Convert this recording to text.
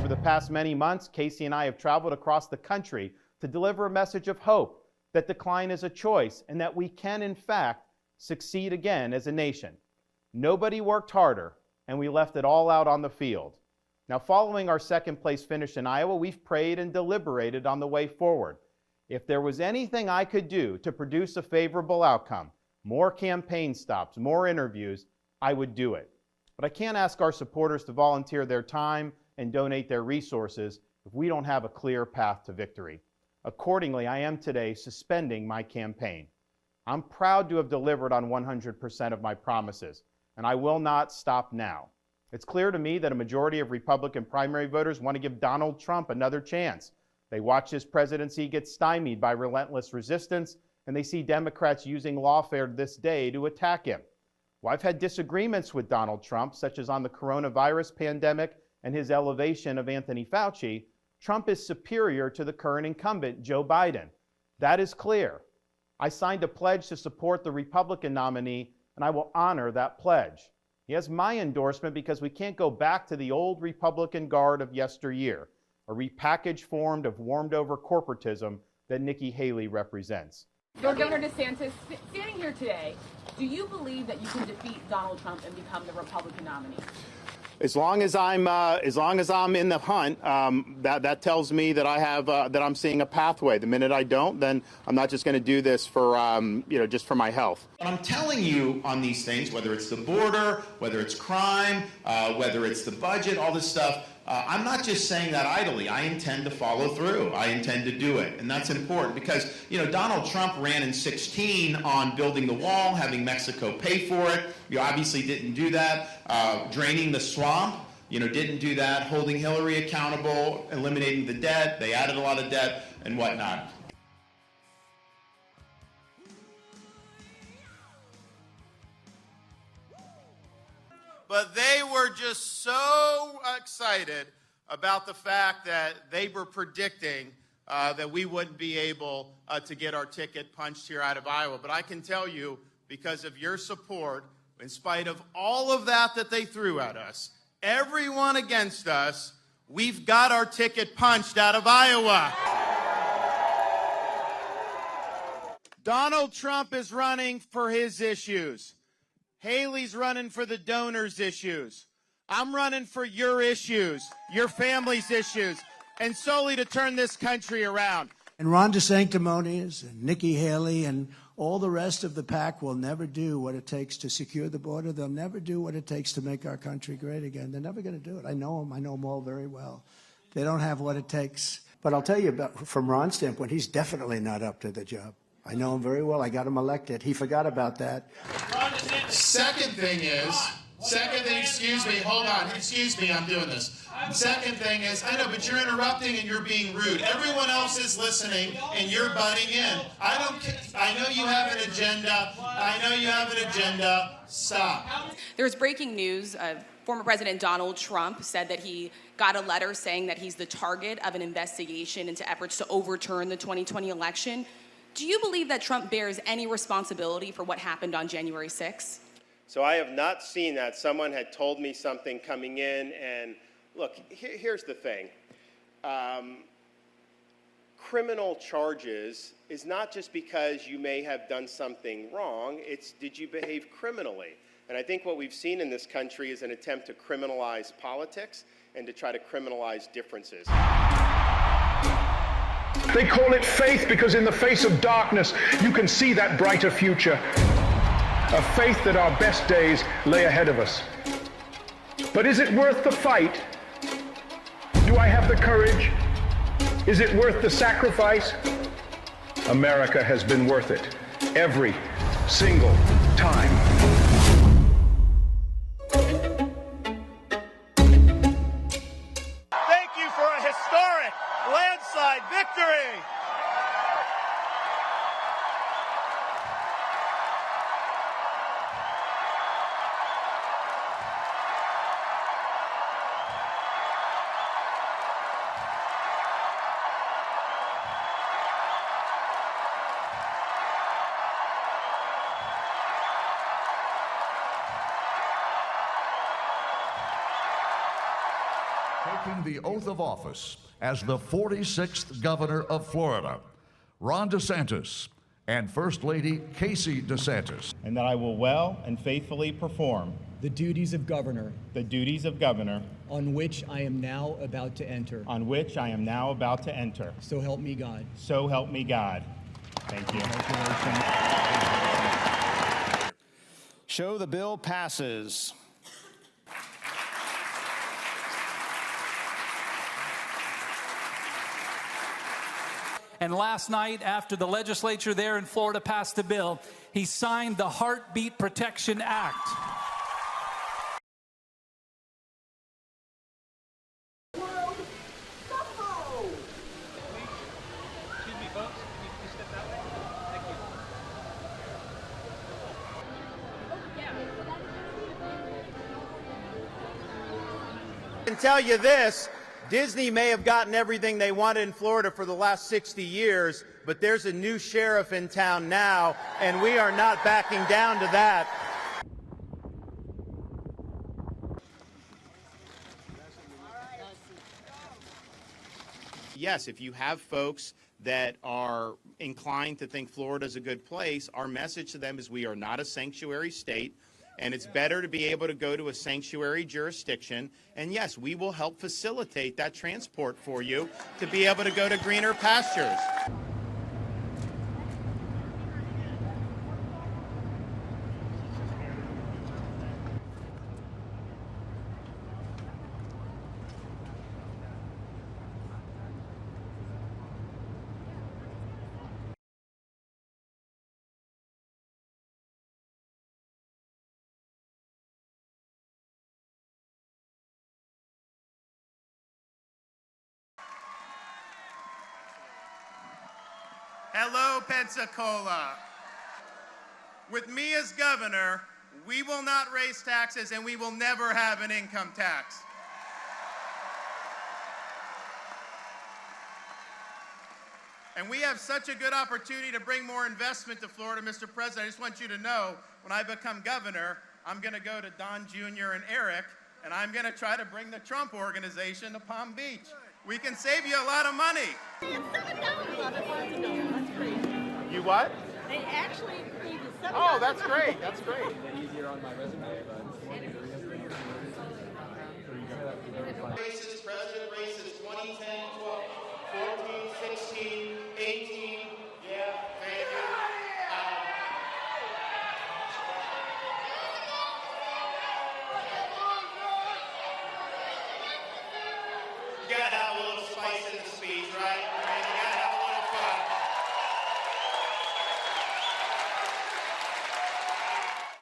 Over the past many months, Casey and I have traveled across the country to deliver a message of hope that decline is a choice and that we can, in fact, succeed again as a nation. Nobody worked harder, and we left it all out on the field. Now, following our second place finish in Iowa, we've prayed and deliberated on the way forward. If there was anything I could do to produce a favorable outcome, more campaign stops, more interviews, I would do it. But I can't ask our supporters to volunteer their time and donate their resources if we don't have a clear path to victory. Accordingly, I am today suspending my campaign. I'm proud to have delivered on 100% of my promises, and I will not stop now. It's clear to me that a majority of Republican primary voters want to give Donald Trump another chance. They watch his presidency get stymied by relentless resistance, and they see Democrats using lawfare this day to attack him. Well, I've had disagreements with Donald Trump, such as on the coronavirus pandemic and his elevation of Anthony Fauci. Trump is superior to the current incumbent, Joe Biden. That is clear. I signed a pledge to support the Republican nominee, and I will honor that pledge. He has my endorsement because we can't go back to the old Republican guard of yesteryear, a repackaged form of warmed-over corporatism that Nikki Haley represents. Governor Desantis, standing here today, do you believe that you can defeat Donald Trump and become the Republican nominee? As long as I'm in the hunt, that tells me that I'm seeing a pathway. The minute I don't, then I'm not just going to do this for just for my health. I'm telling you on these things, whether it's the border, whether it's crime, whether it's the budget, all this stuff. I'm not just saying that idly. I intend to follow through. I intend to do it. And that's important because, Donald Trump ran in 2016 on building the wall, having Mexico pay for it. You obviously didn't do that. Draining the swamp, didn't do that. Holding Hillary accountable, eliminating the debt. They added a lot of debt and whatnot. But they were just so excited about the fact that they were predicting that we wouldn't be able to get our ticket punched here out of Iowa. But I can tell you, because of your support, in spite of all of that they threw at us, everyone against us, we've got our ticket punched out of Iowa. Donald Trump is running for his issues. Haley's running for the donors' issues. I'm running for your issues, your family's issues, and solely to turn this country around. And Ron DeSanctimonious and Nikki Haley and all the rest of the pack will never do what it takes to secure the border. They'll never do what it takes to make our country great again. They're never going to do it. I know them. I know them all very well. They don't have what it takes. But I'll tell you, from Ron's standpoint, he's definitely not up to the job. I know him very well. I got him elected. He forgot about that. Second thing, excuse me, hold on, excuse me, I'm doing this. Second thing is, I know, but you're interrupting and you're being rude. Everyone else is listening and you're butting in. I know you have an agenda. Stop. There's breaking news. Former President Donald Trump said that he got a letter saying that he's the target of an investigation into efforts to overturn the 2020 election. Do you believe that Trump bears any responsibility for what happened on January 6th? So I have not seen that. Someone had told me something coming in, and look, here's the thing. Criminal charges is not just because you may have done something wrong, it's did you behave criminally? And I think what we've seen in this country is an attempt to criminalize politics and to try to criminalize differences. They call it faith because in the face of darkness, you can see that brighter future. A faith that our best days lay ahead of us. But is it worth the fight? Do I have the courage? Is it worth the sacrifice? America has been worth it every single time. Thank you for a historic landslide victory. taking the oath of office as the 46th governor of Florida, Ron DeSantis, and First Lady Casey DeSantis. and that I will well and faithfully perform the duties of governor on which I am now about to enter. So help me God. Thank you. Show the bill passes. And last night, after the legislature there in Florida passed the bill, he signed the Heartbeat Protection Act. I can tell you this, Disney may have gotten everything they wanted in Florida for the last 60 years, but there's a new sheriff in town now, and we are not backing down to that. Yes, if you have folks that are inclined to think Florida's a good place, our message to them is we are not a sanctuary state, and it's better to be able to go to a sanctuary jurisdiction. And yes, we will help facilitate that transport for you to be able to go to greener pastures. Hello, Pensacola. With me as governor, we will not raise taxes and we will never have an income tax. And we have such a good opportunity to bring more investment to Florida, Mr. President. I just want you to know, when I become governor, I'm going to go to Don Jr. and Eric, and I'm going to try to bring the Trump organization to Palm Beach. We can save you a lot of money. You what? They actually paid you $7. Oh, that's great. That's great. Easier on my resume, Races, president races, 2010, 12, 14, 16, 18. Yeah, thank you. You gotta have a little spice in the speech, right?